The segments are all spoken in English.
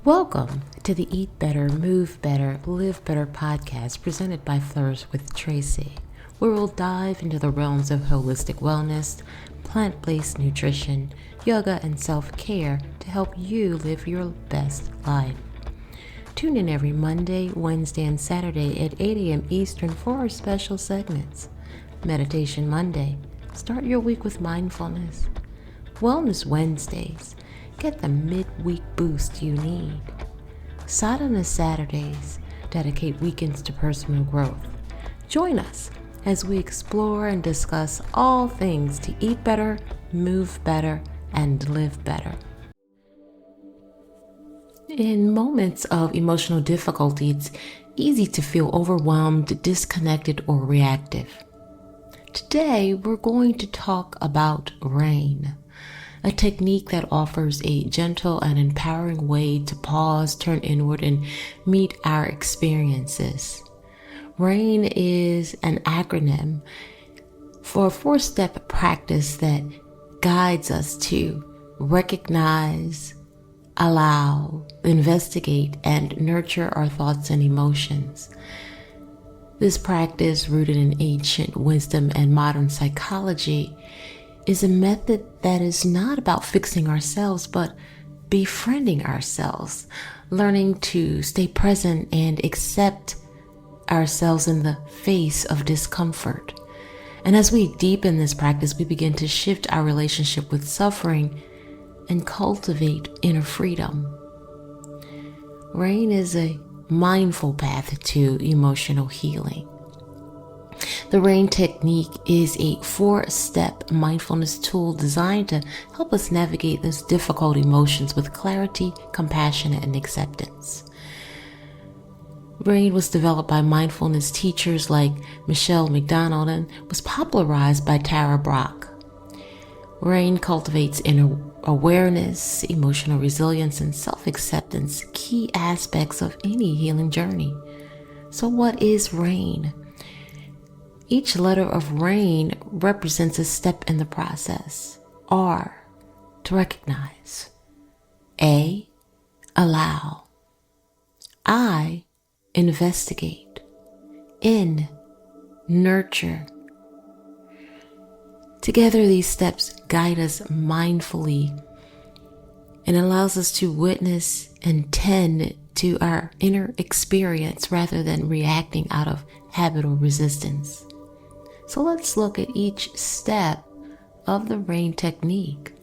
Welcome to the Eat Better, Move Better, Live Better podcast presented by Flourish with Tracy, where we'll dive into the realms of holistic wellness, plant-based nutrition, yoga, and self-care to help you live your best life. Tune in every Monday, Wednesday, and Saturday at 8 a.m. Eastern for our special segments. Meditation Monday, start your week with mindfulness. Wellness Wednesdays, get the midweek boost you need. Sadhana Saturdays, dedicate weekends to personal growth. Join us as we explore and discuss all things to eat better, move better, and live better. In moments of emotional difficulty, it's easy to feel overwhelmed, disconnected, or reactive. Today, we're going to talk about R.A.I.N, a technique that offers a gentle and empowering way to pause, turn inward, and meet our experiences. R.A.I.N is an acronym for a 4-step practice that guides us to recognize, allow, investigate, and nurture our thoughts and emotions. This practice, rooted in ancient wisdom and modern psychology, is a method that is not about fixing ourselves, but befriending ourselves, learning to stay present and accept ourselves in the face of discomfort. And as we deepen this practice, we begin to shift our relationship with suffering and cultivate inner freedom. R.A.I.N is a mindful path to emotional healing. The R.A.I.N technique is a 4-step mindfulness tool designed to help us navigate those difficult emotions with clarity, compassion, and acceptance. R.A.I.N was developed by mindfulness teachers like Michelle McDonald and was popularized by Tara Brach. R.A.I.N cultivates inner awareness, emotional resilience, and self-acceptance, key aspects of any healing journey. So what is R.A.I.N? Each letter of R.A.I.N represents a step in the process. R, to recognize. A, allow. I, investigate. N, nurture. Together, these steps guide us mindfully and allows us to witness and tend to our inner experience rather than reacting out of habit or resistance. So let's look at each step of the R.A.I.N technique.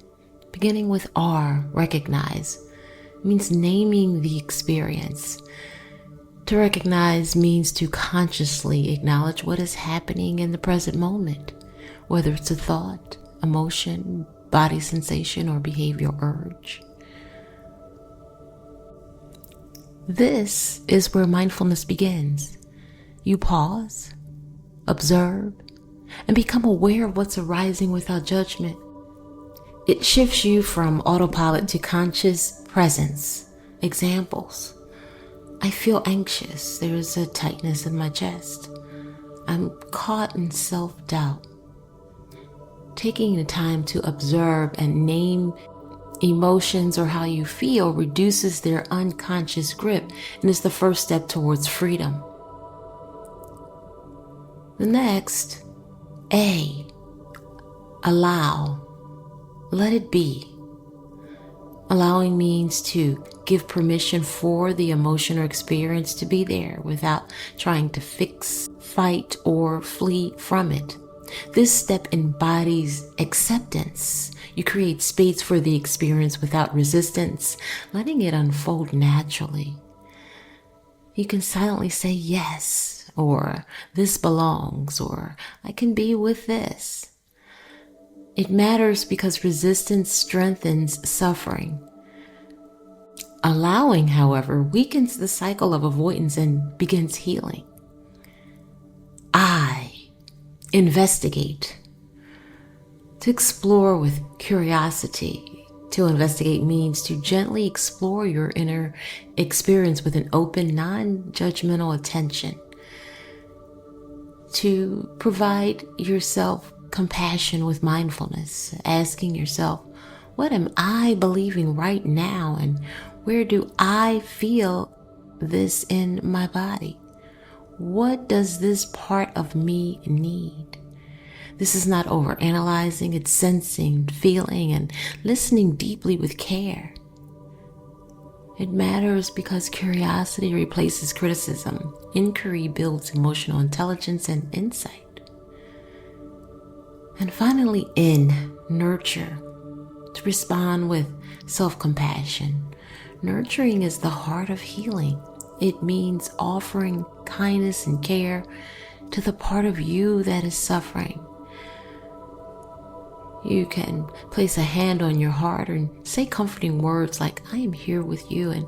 Beginning with R, recognize, means naming the experience. To recognize means to consciously acknowledge what is happening in the present moment, whether it's a thought, emotion, body sensation, or behavioral urge. This is where mindfulness begins. You pause, observe, and become aware of what's arising without judgment. It shifts you from autopilot to conscious presence. Examples: I feel anxious. There is a tightness in my chest. I'm caught in self-doubt. Taking the time to observe and name emotions or how you feel reduces their unconscious grip and is the first step towards freedom. The next, A, allow. Let it be. Allowing means to give permission for the emotion or experience to be there without trying to fix, fight, or flee from it. This step embodies acceptance. You create space for the experience without resistance, letting it unfold naturally. You can silently say yes, or this belongs, or I can be with this. It matters because resistance strengthens suffering. Allowing, however, weakens the cycle of avoidance and begins healing. I investigate. To explore with curiosity. To investigate means to gently explore your inner experience with an open, non-judgmental attention. To provide yourself compassion with mindfulness, asking yourself, what am I believing right now, and Where do I feel this in my body? What does this part of me need? This is not overanalyzing, it's sensing, feeling, and listening deeply with care. It matters because curiosity replaces criticism. Inquiry builds emotional intelligence and insight. And finally, nurture, to respond with self-compassion. Nurturing is the heart of healing. It means offering kindness and care to the part of you that is suffering. You can place a hand on your heart and say comforting words like, I am here with you and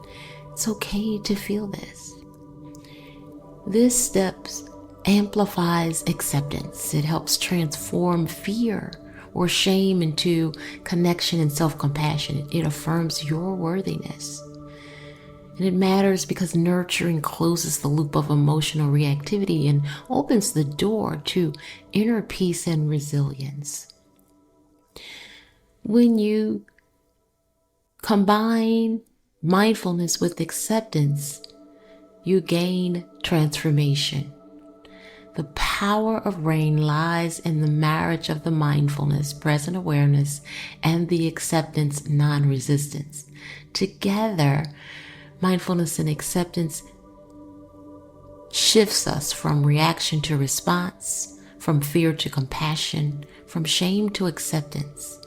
it's okay to feel this. This step amplifies acceptance. It helps transform fear or shame into connection and self-compassion. It affirms your worthiness. And it matters because nurturing closes the loop of emotional reactivity and opens the door to inner peace and resilience. When you combine mindfulness with acceptance, you gain transformation. The power of R.A.I.N lies in the marriage of the mindfulness, present awareness, and the acceptance, non-resistance. Together, mindfulness and acceptance shifts us from reaction to response, from fear to compassion, from shame to acceptance.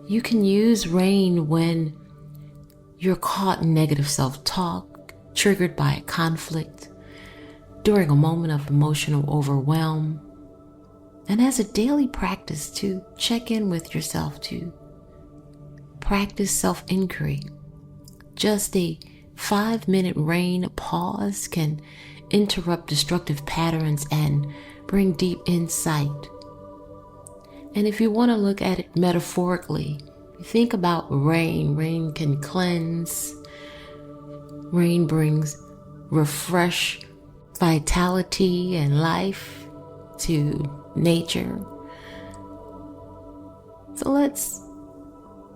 You can use R.A.I.N when you're caught in negative self-talk, triggered by a conflict, during a moment of emotional overwhelm, and as a daily practice to check in with yourself, to practice self-inquiry. Just a 5-minute R.A.I.N pause can interrupt destructive patterns and bring deep insight. And if you want to look at it metaphorically, think about R.A.I.N. R.A.I.N can cleanse. R.A.I.N brings refresh, vitality, and life to nature. So let's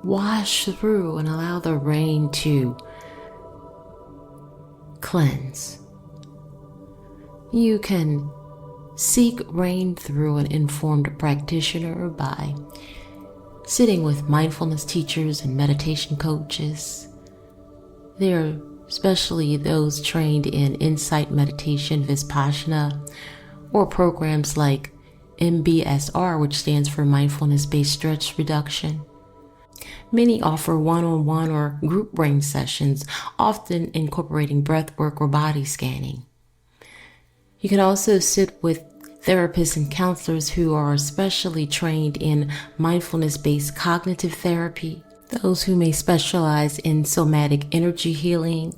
wash through and allow the R.A.I.N to cleanse. You can seek R.A.I.N through an informed practitioner by sitting with mindfulness teachers and meditation coaches. They're especially those trained in insight meditation, Vipassana, or programs like MBSR, which stands for mindfulness-based stress reduction. Many offer one-on-one or group R.A.I.N sessions, often incorporating breathwork or body scanning. You can also sit with therapists and counselors who are especially trained in mindfulness-based cognitive therapy, those who may specialize in somatic energy healing,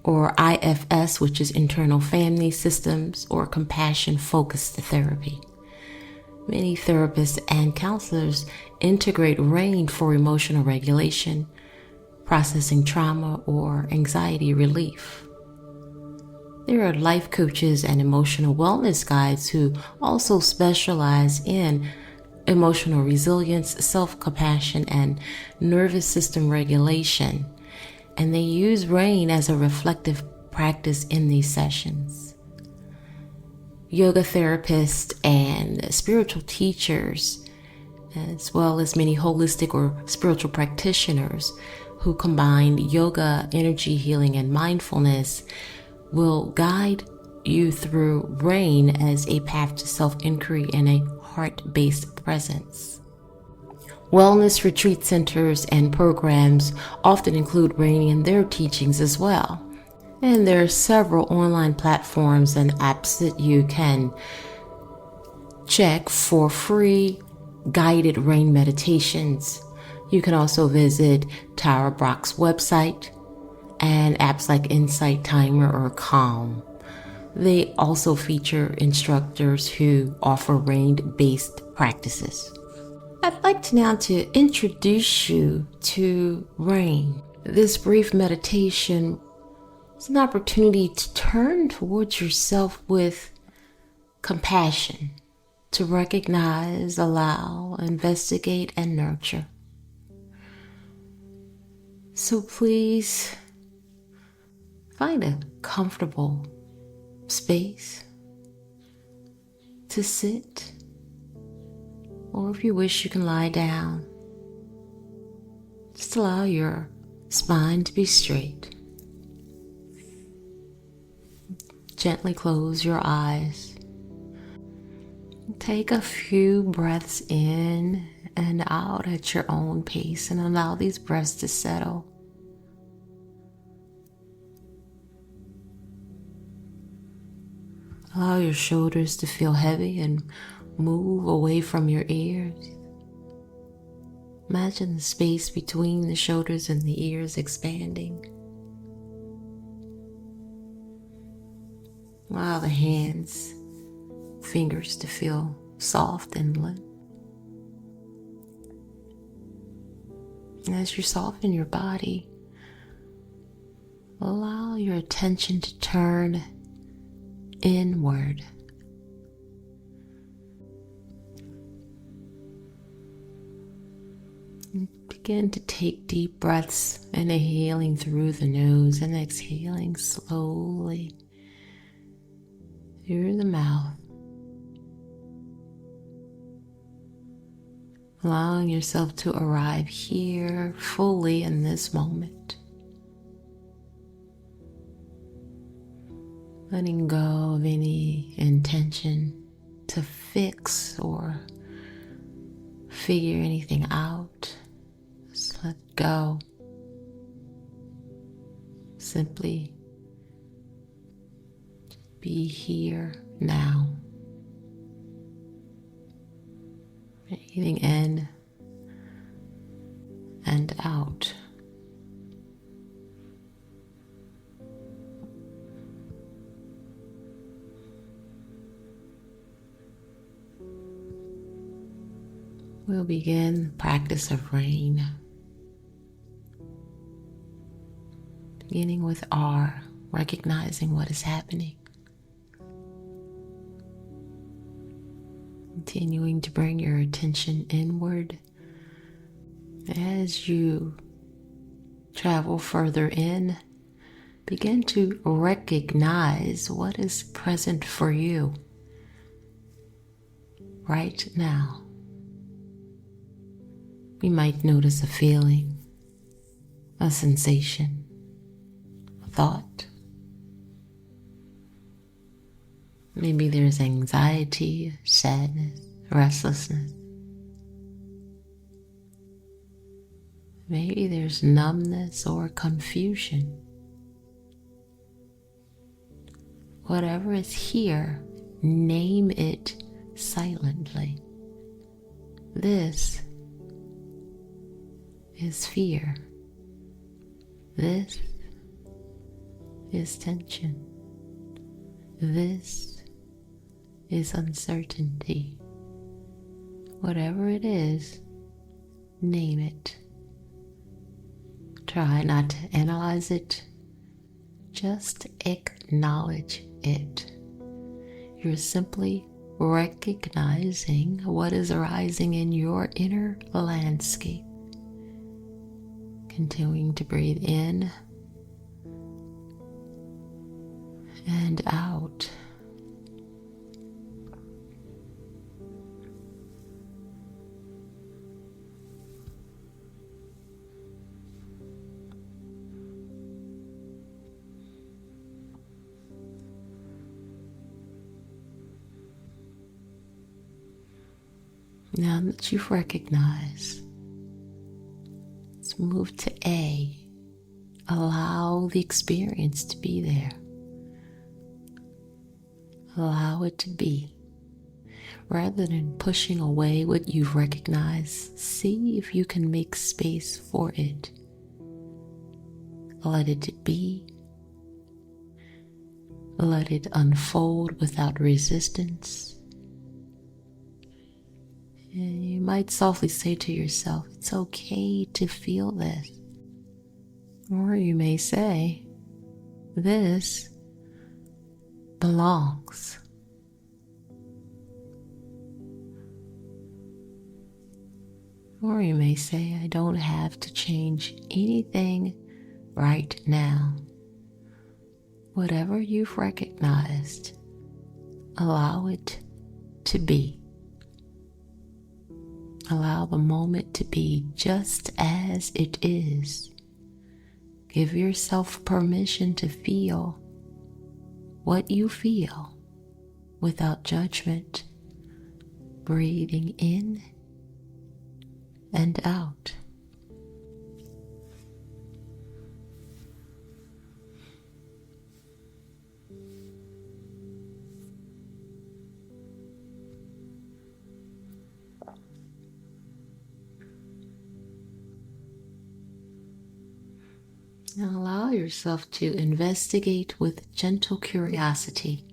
or IFS, which is internal family systems, or compassion-focused therapy. Many therapists and counselors integrate R.A.I.N for emotional regulation, processing trauma, or anxiety relief. There are life coaches and emotional wellness guides who also specialize in emotional resilience, self-compassion, and nervous system regulation, and they use R.A.I.N as a reflective practice in these sessions. Yoga therapists and spiritual teachers, as well as many holistic or spiritual practitioners who combine yoga, energy healing, and mindfulness, will guide you through R.A.I.N as a path to self-inquiry and a heart-based presence. Wellness retreat centers and programs often include R.A.I.N in their teachings as well. And there are several online platforms and apps that you can check for free guided R.A.I.N meditations. You can also visit Tara Brach's website and apps like Insight Timer or Calm. They also feature instructors who offer R.A.I.N-based practices. I'd like to now introduce you to R.A.I.N. This brief meditation is an opportunity to turn towards yourself with compassion, to recognize, allow, investigate, and nurture. So please find a comfortable space to sit, or if you wish, you can lie down. Just allow your spine to be straight. Gently close your eyes. Take a few breaths in and out at your own pace and allow these breaths to settle. Allow your shoulders to feel heavy and move away from your ears. Imagine the space between the shoulders and the ears expanding. Allow the hands, fingers to feel soft and limp. And as you soften your body, allow your attention to turn inward. And begin to take deep breaths, inhaling through the nose and exhaling slowly through the mouth. Allowing yourself to arrive here fully in this moment. Letting go of any intention to fix or figure anything out. Just let go. Simply be here now. Breathing in and out. We'll begin the practice of R.A.I.N. Beginning with R, recognizing what is happening. Continuing to bring your attention inward as you travel further in. Begin to recognize what is present for you right now. You might notice a feeling, a sensation, a thought. Maybe there's anxiety, sadness, restlessness. Maybe there's numbness or confusion. Whatever is here, name it silently. This is fear. This is tension. This is uncertainty. Whatever it is, name it. Try not to analyze it. Just acknowledge it. You're simply recognizing what is arising in your inner landscape. Continuing to breathe in and out. Now that you've recognized, let's move to A. Allow the experience to be there. Allow it to be. Rather than pushing away what you've recognized, see if you can make space for it. Let it be. Let it unfold without resistance. And you might softly say to yourself, it's okay to feel this. Or you may say, this belongs. Or you may say, I don't have to change anything right now. Whatever you've recognized, allow it to be. Allow the moment to be just as it is. Give yourself permission to feel what you feel without judgment, breathing in and out. Now allow yourself to investigate with gentle curiosity.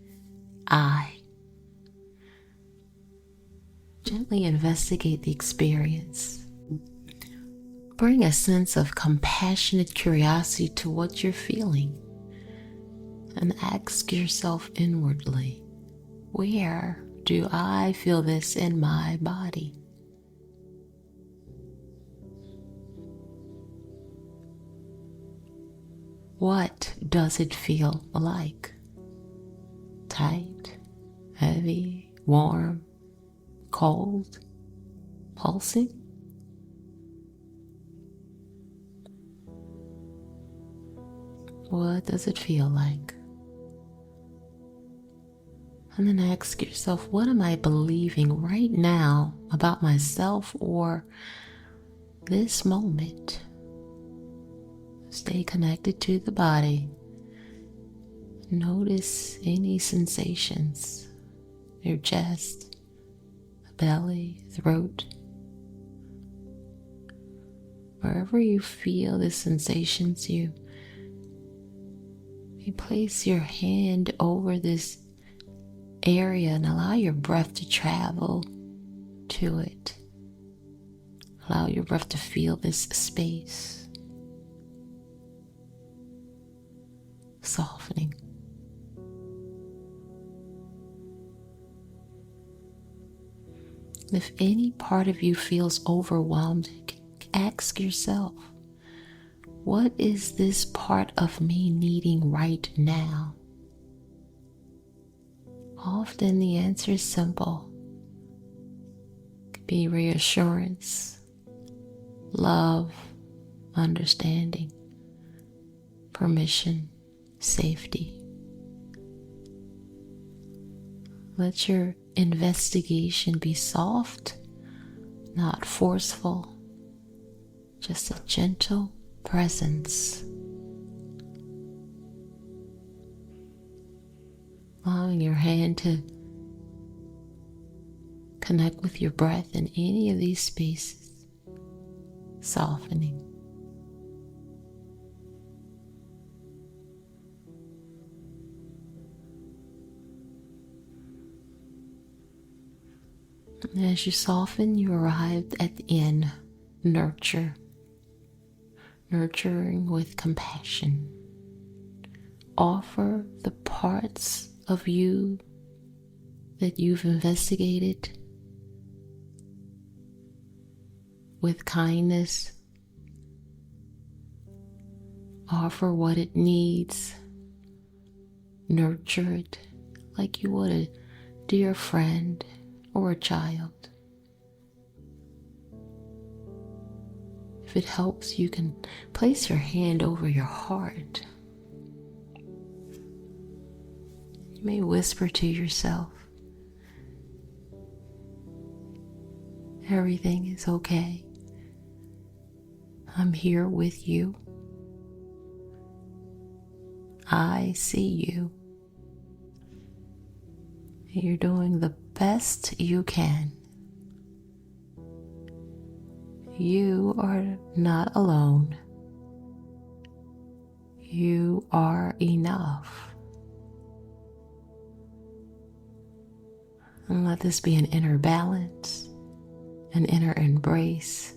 Gently investigate the experience. Bring a sense of compassionate curiosity to what you're feeling. And ask yourself inwardly, where do I feel this in my body? What does it feel like? Tight, heavy, warm, cold, pulsing? What does it feel like? And then ask yourself, what am I believing right now about myself or this moment? Stay connected to the body. Notice any sensations, your chest, belly, throat. Wherever you feel the sensations, you place your hand over this area and allow your breath to travel to it. Allow your breath to feel this space. Softening. If any part of you feels overwhelmed, ask yourself, what is this part of me needing right now? Often the answer is simple. It could be reassurance, love, understanding, permission, safety. Let your investigation be soft, not forceful, just a gentle presence. Allowing your hand to connect with your breath in any of these spaces, softening. And as you soften, you arrived at the N, nurture. Nurturing with compassion. Offer the parts of you that you've investigated with kindness. Offer what it needs. Nurture it like you would a dear friend or a child. If it helps, you can place your hand over your heart. You may whisper to yourself, everything is okay. I'm here with you. I see you. You're doing the best you can. You are not alone. You are enough. And let this be an inner balance, an inner embrace.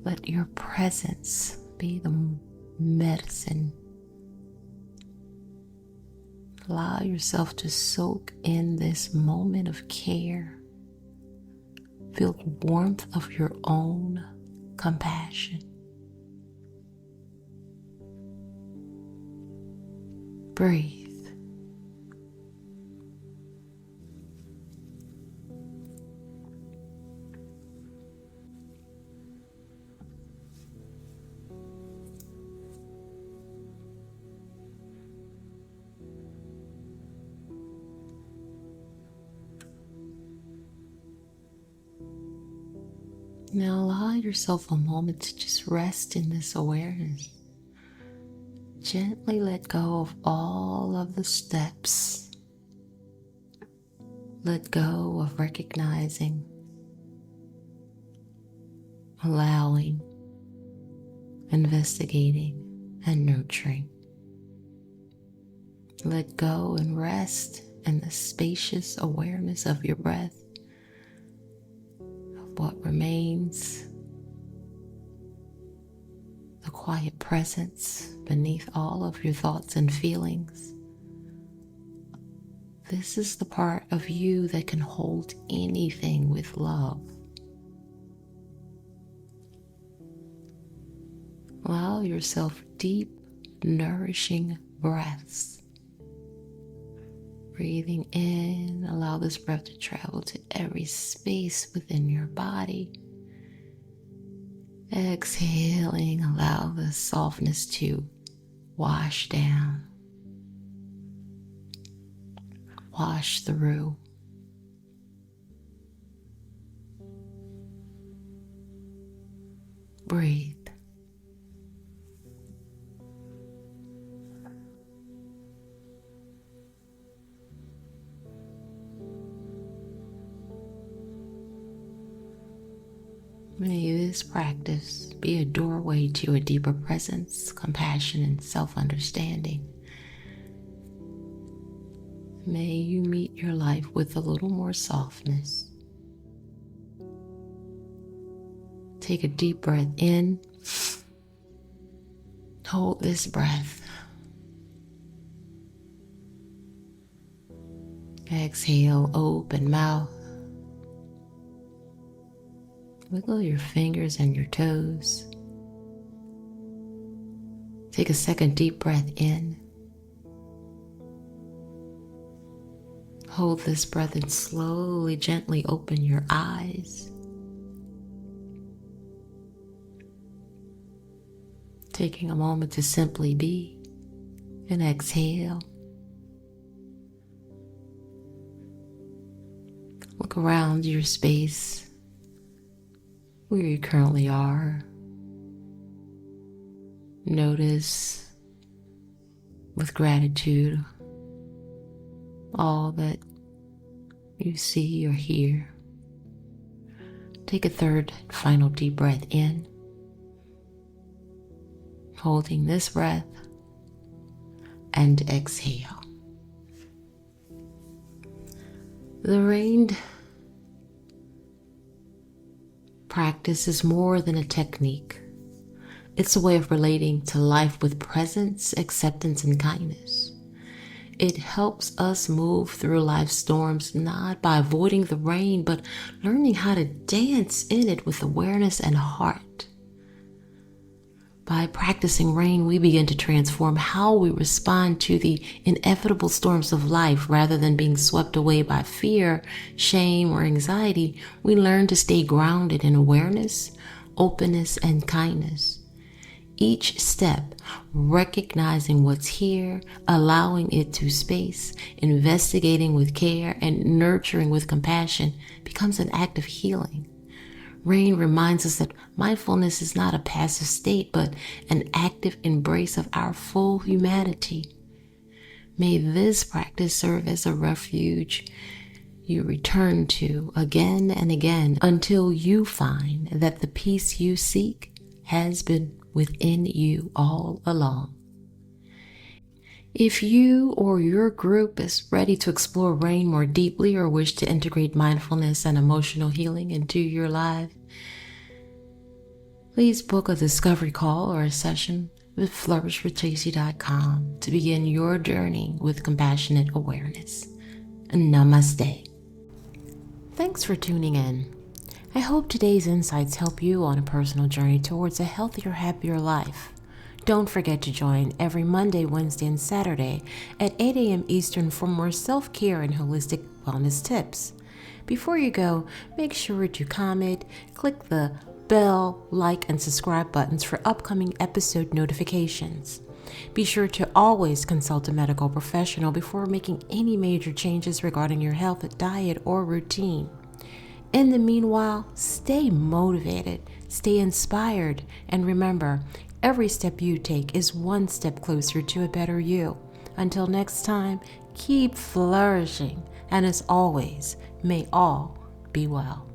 Let your presence be the medicine. Allow yourself to soak in this moment of care, Feel the warmth of your own compassion. Breathe. Now allow yourself a moment to just rest in this awareness. Gently let go of all of the steps. Let go of recognizing, allowing, investigating, and nurturing. Let go and rest in the spacious awareness of your breath, of what remains, the quiet presence beneath all of your thoughts and feelings. This is the part of you that can hold anything with love. Allow yourself deep, nourishing breaths. Breathing in, allow this breath to travel to every space within your body. Exhaling, allow the softness to wash down, wash through. Breathe. May this practice be a doorway to a deeper presence, compassion, and self-understanding. May you meet your life with a little more softness. Take a deep breath in. Hold this breath. Exhale, open mouth. Wiggle your fingers and your toes. Take a second deep breath in. Hold this breath and slowly, gently open your eyes. Taking a moment to simply be, and exhale. Look around your space, where you currently are. Notice with gratitude all that you see or hear. Take a third final deep breath in, holding this breath, and exhale. The R.A.I.N practice is more than a technique. It's a way of relating to life with presence, acceptance, and kindness. It helps us move through life's storms not by avoiding the rain, but learning how to dance in it with awareness and heart. By practicing R.A.I.N, we begin to transform how we respond to the inevitable storms of life. Rather than being swept away by fear, shame, or anxiety, we learn to stay grounded in awareness, openness, and kindness. Each step, recognizing what's here, allowing it to space, investigating with care, and nurturing with compassion, becomes an act of healing. R.A.I.N reminds us that mindfulness is not a passive state, but an active embrace of our full humanity. May this practice serve as a refuge you return to again and again until you find that the peace you seek has been within you all along. If you or your group is ready to explore R.A.I.N more deeply or wish to integrate mindfulness and emotional healing into your life, please book a discovery call or a session with flourishwithtracy.com to begin your journey with compassionate awareness. Namaste. Thanks for tuning in. I hope today's insights help you on a personal journey towards a healthier, happier life. Don't forget to join every Monday, Wednesday, and Saturday at 8 a.m. Eastern for more self-care and holistic wellness tips. Before you go, make sure to comment, click the bell, like, and subscribe buttons for upcoming episode notifications. Be sure to always consult a medical professional before making any major changes regarding your health, diet, or routine. In the meanwhile, stay motivated, stay inspired, and remember, every step you take is one step closer to a better you. Until next time, keep flourishing, and as always, may all be well.